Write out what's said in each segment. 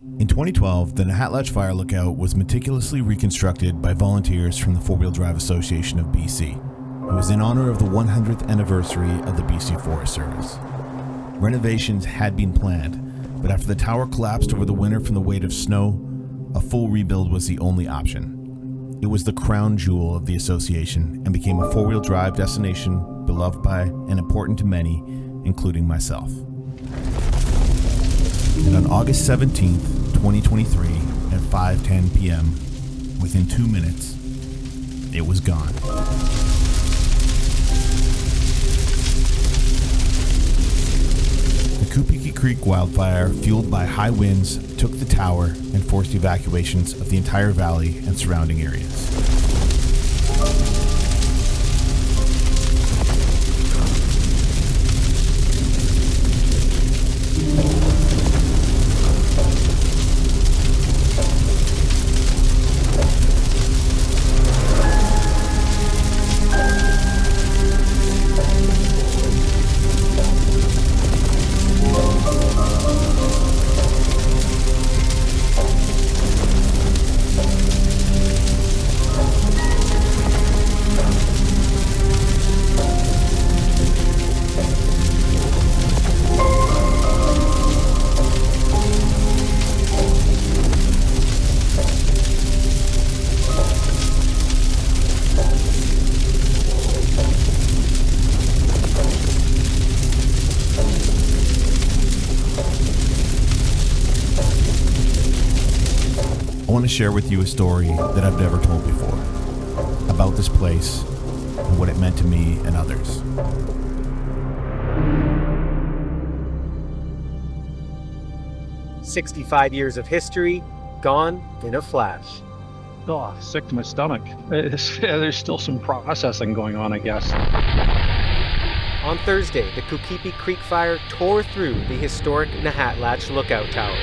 In 2012, the Nahatlatch Fire Lookout was meticulously reconstructed by volunteers from the Four-Wheel Drive Association of BC. It was in honor of the 100th anniversary of the BC Forest Service. Renovations had been planned, but after the tower collapsed over the winter from the weight of snow, a full rebuild was the only option. It was the crown jewel of the association and became a four-wheel drive destination beloved by and important to many, including myself. And on August 17th, 2023, at 5:10 p.m., within 2 minutes, it was gone. The Koopiki Creek wildfire, fueled by high winds, took the tower and forced evacuations of the entire valley and surrounding areas. I want to share with you a story that I've never told before about this place and what it meant to me and others. "65 years of history, gone in a flash." Oh, sick to my stomach. There's still some processing going on, I guess. On Thursday, the Kookipi Creek fire tore through the historic Nahatlatch Lookout Tower.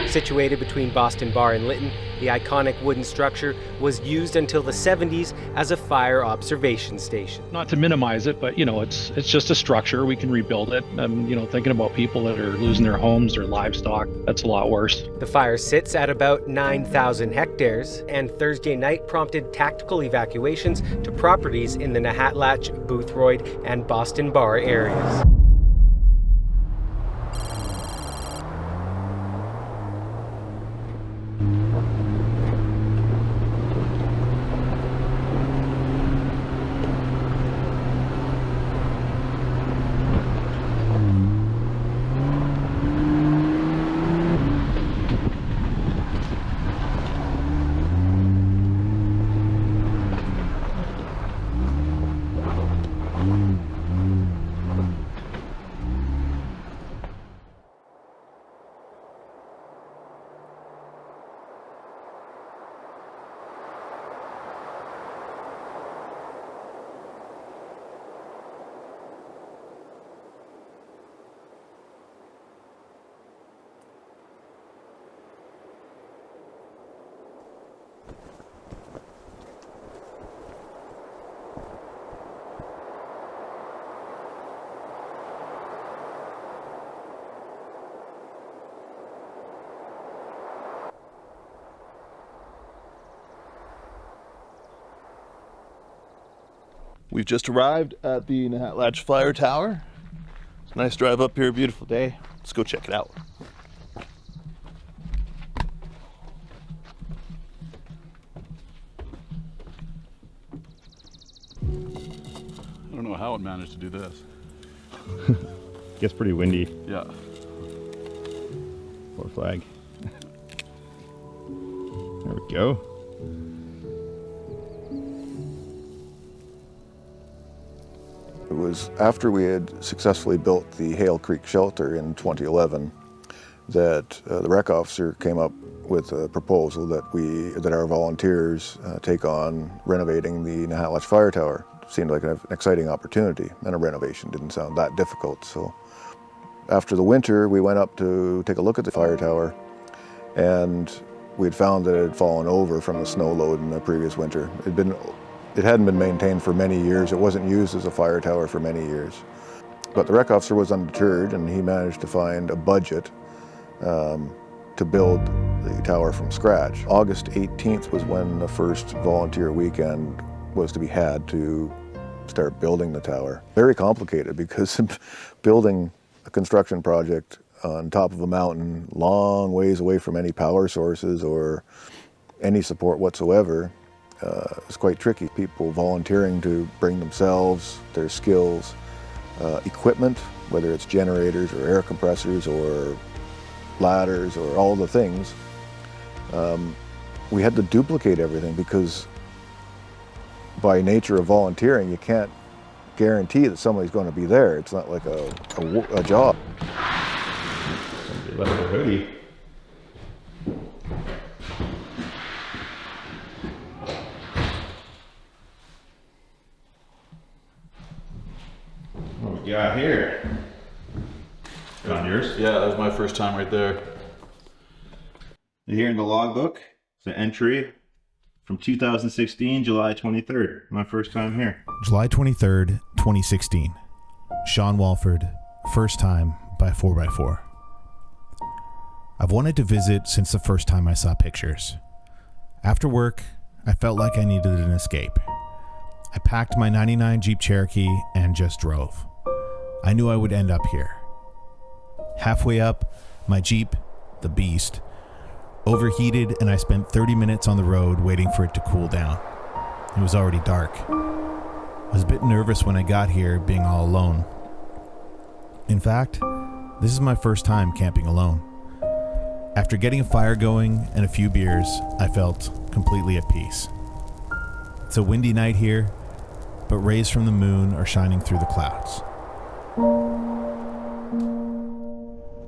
Situated between Boston Bar and Lytton, the iconic wooden structure was used until the 70s as a fire observation station. Not to minimize it, but it's just a structure. We can rebuild it. Thinking about people that are losing their homes, their livestock, that's a lot worse. The fire sits at about 9,000 hectares, and Thursday night prompted tactical evacuations to properties in the Nahatlatch, Boothroyd, and Boston Bar areas. We've just arrived at the Nahatlatch Fire Tower. It's a nice drive up here, beautiful day. Let's go check it out. I don't know how it managed to do this. Gets pretty windy. Yeah. Poor flag. There we go. It was after we had successfully built the Hale Creek shelter in 2011 that the rec officer came up with a proposal that our volunteers take on renovating the Nahatlatch Fire Tower. It seemed like an exciting opportunity, and a renovation didn't sound that difficult. So after the winter, we went up to take a look at the fire tower, and we had found that it had fallen over from the snow load in the previous winter. It hadn't been maintained for many years. It wasn't used as a fire tower for many years. But the rec officer was undeterred, and he managed to find a budget to build the tower from scratch. August 18th was when the first volunteer weekend was to be had to start building the tower. Very complicated because building a construction project on top of a mountain, long ways away from any power sources or any support whatsoever, is quite tricky. People volunteering to bring themselves, their skills, equipment, whether it's generators or air compressors or ladders or all the things. We had to duplicate everything because by nature of volunteering, you can't guarantee that somebody's going to be there. It's not like a job. Leather hoodie. What we got here? Is it on yours? Yeah, that was my first time right there. Here in the logbook, it's an entry from 2016, July 23rd. My first time here. July 23rd, 2016. Sean Walford, first time by 4x4. I've wanted to visit since the first time I saw pictures. After work, I felt like I needed an escape. I packed my 99 Jeep Cherokee and just drove. I knew I would end up here. Halfway up, my Jeep, the Beast, overheated and I spent 30 minutes on the road waiting for it to cool down. It was already dark. I was a bit nervous when I got here being all alone. In fact, this is my first time camping alone. After getting a fire going and a few beers, I felt completely at peace. It's a windy night here, but rays from the moon are shining through the clouds.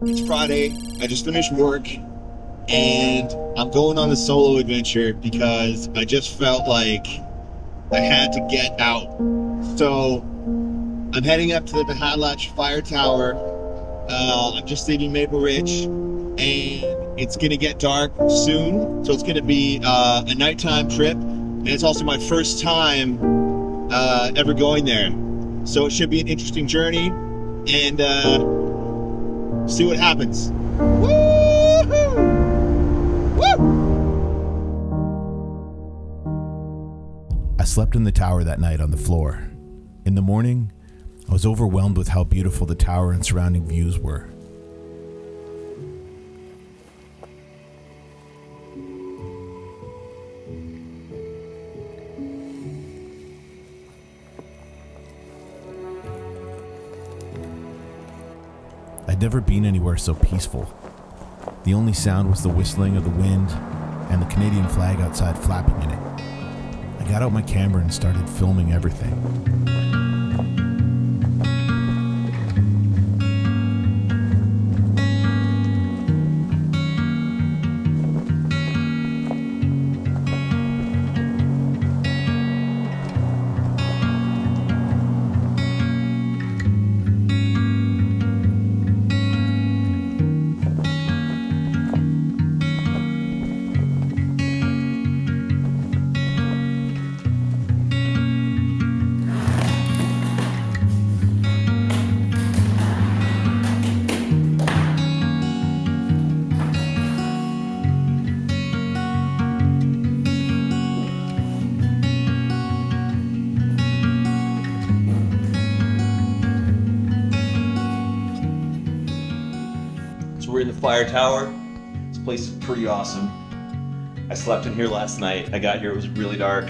It's Friday, I just finished work, and I'm going on a solo adventure because I just felt like I had to get out. So I'm heading up to the Nahatlatch Fire Tower. I'm just leaving Maple Ridge, and it's gonna get dark soon, so it's gonna be a nighttime trip, and it's also my first time ever going there. So it should be an interesting journey, and see what happens. Woo-hoo! Woo! I slept in the tower that night on the floor. In the morning, I was overwhelmed with how beautiful the tower and surrounding views were. I'd never been anywhere so peaceful. The only sound was the whistling of the wind and the Canadian flag outside flapping in it. I got out my camera and started filming everything. We're in the fire tower. This place is pretty awesome. I slept in here last night. I got here, it was really dark,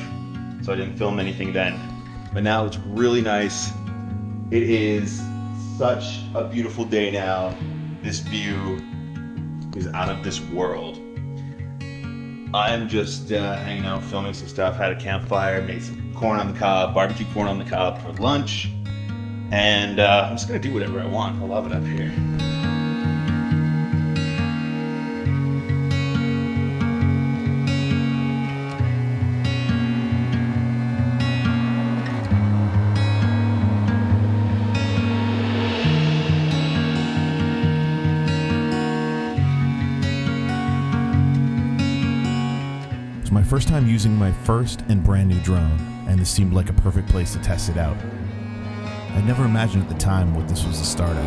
so I didn't film anything then. But now it's really nice. It is such a beautiful day now. This view is out of this world. I'm just hanging out, filming some stuff, had a campfire, made some corn on the cob, barbecue corn on the cob for lunch, and I'm just gonna do whatever I want. I love it up here. It was my first time using my first and brand new drone, and this seemed like a perfect place to test it out. I'd never imagined at the time what this was the start of.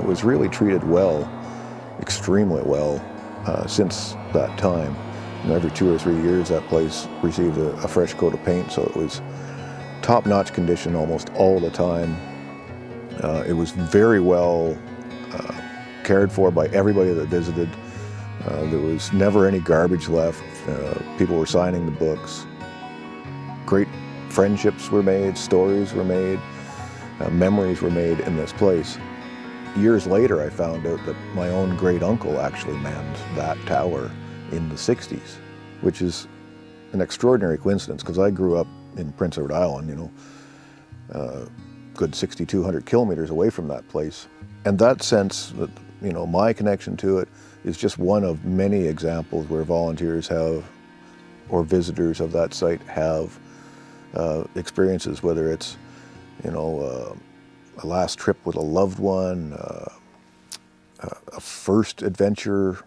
It was really treated well, extremely well, since that time. Every 2 or 3 years that place received a fresh coat of paint, so it was top-notch condition almost all the time. It was very well cared for by everybody that visited. There was never any garbage left. People were signing the books. Great friendships were made, stories were made, memories were made in this place. Years later, I found out that my own great uncle actually manned that tower in the 60s, which is an extraordinary coincidence because I grew up in Prince Edward Island, good 6,200 kilometers away from that place. And that sense that, my connection to it is just one of many examples where volunteers have, or visitors of that site have experiences, whether it's, a last trip with a loved one, a first adventure.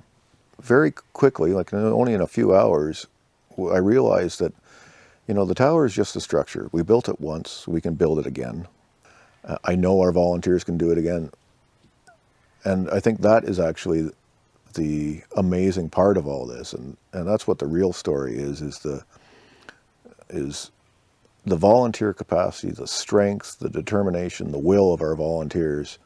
Very quickly, like only in a few hours, I realized that, the tower is just a structure. We built it once, we can build it again. I know our volunteers can do it again. And I think that is actually the amazing part of all this, and that's what the real story is the volunteer capacity, the strength, the determination, the will of our volunteers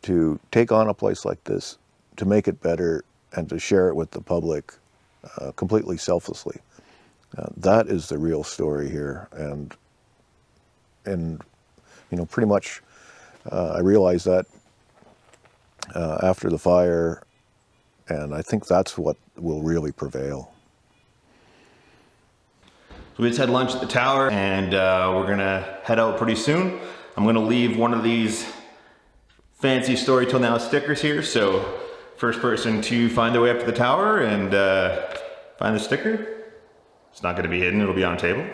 to take on a place like this, to make it better, and to share it with the public completely selflessly. That is the real story here, and pretty much I realized that after the fire, and I think that's what will really prevail. So we just had lunch at the tower, and we're gonna head out pretty soon. I'm gonna leave one of these fancy Story Till Now stickers here, so first person to find their way up to the tower and find the sticker, it's not gonna be hidden, it'll be on a table.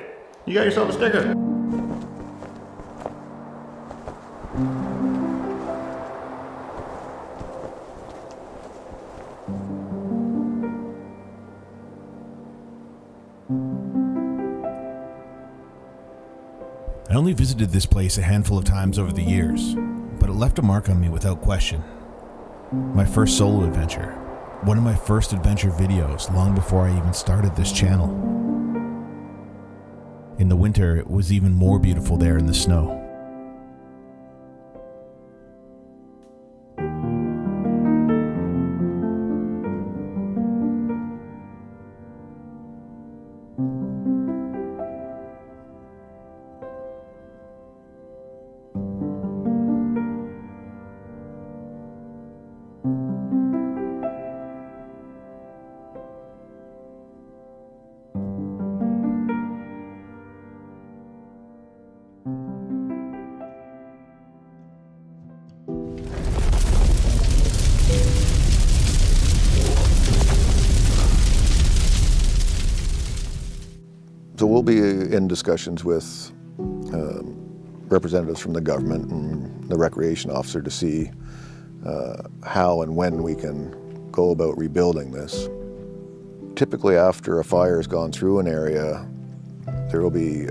You got yourself a sticker. I only visited this place a handful of times over the years, but it left a mark on me without question. My first solo adventure, one of my first adventure videos long before I even started this channel. In the winter, it was even more beautiful there in the snow. So we'll be in discussions with representatives from the government and the recreation officer to see how and when we can go about rebuilding this. Typically after a fire has gone through an area, there will be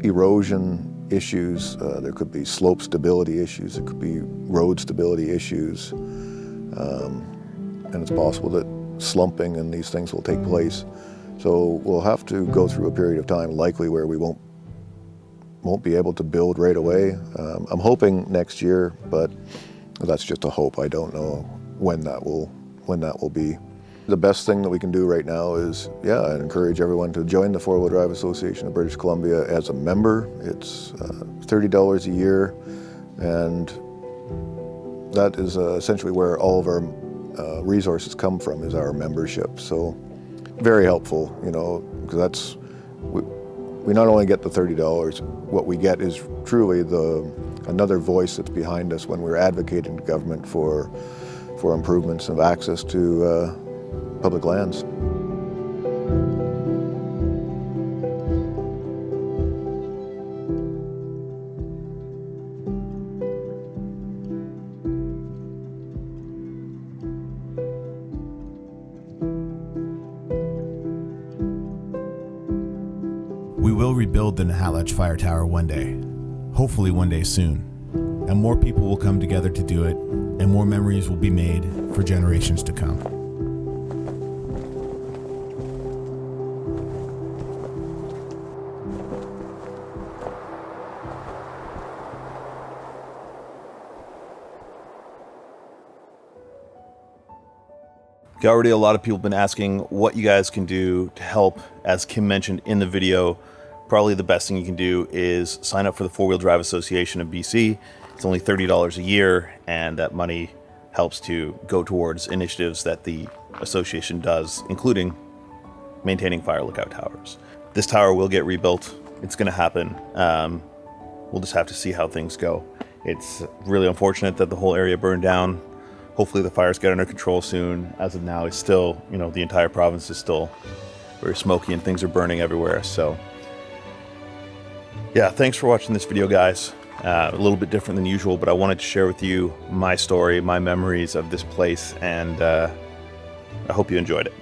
erosion issues, there could be slope stability issues, there could be road stability issues, and it's possible that slumping and these things will take place. So we'll have to go through a period of time likely where we won't be able to build right away. I'm hoping next year, but that's just a hope. I don't know when that will be. The best thing that we can do right now is, I encourage everyone to join the Four-Wheel Drive Association of British Columbia as a member. It's $30 a year, and that is essentially where all of our resources come from, is our membership. So very helpful, because we not only get the $30, what we get is truly another voice that's behind us when we're advocating to government for improvements of access to public lands. We will rebuild the Nahatlatch Fire Tower one day, hopefully one day soon. and more people will come together to do it, and more memories will be made for generations to come. Already a lot of people have been asking what you guys can do to help. As Kim mentioned in the video, probably the best thing you can do is sign up for the 4-Wheel Drive Association of BC. It's only $30 a year, and that money helps to go towards initiatives that the association does, including maintaining fire lookout towers. This tower will get rebuilt. It's going to happen. We'll just have to see how things go. It's really unfortunate that the whole area burned down. Hopefully the fires get under control soon. As of now, it's still, the entire province is still very smoky and things are burning everywhere. So yeah, thanks for watching this video, guys. A little bit different than usual, but I wanted to share with you my story, my memories of this place, and I hope you enjoyed it.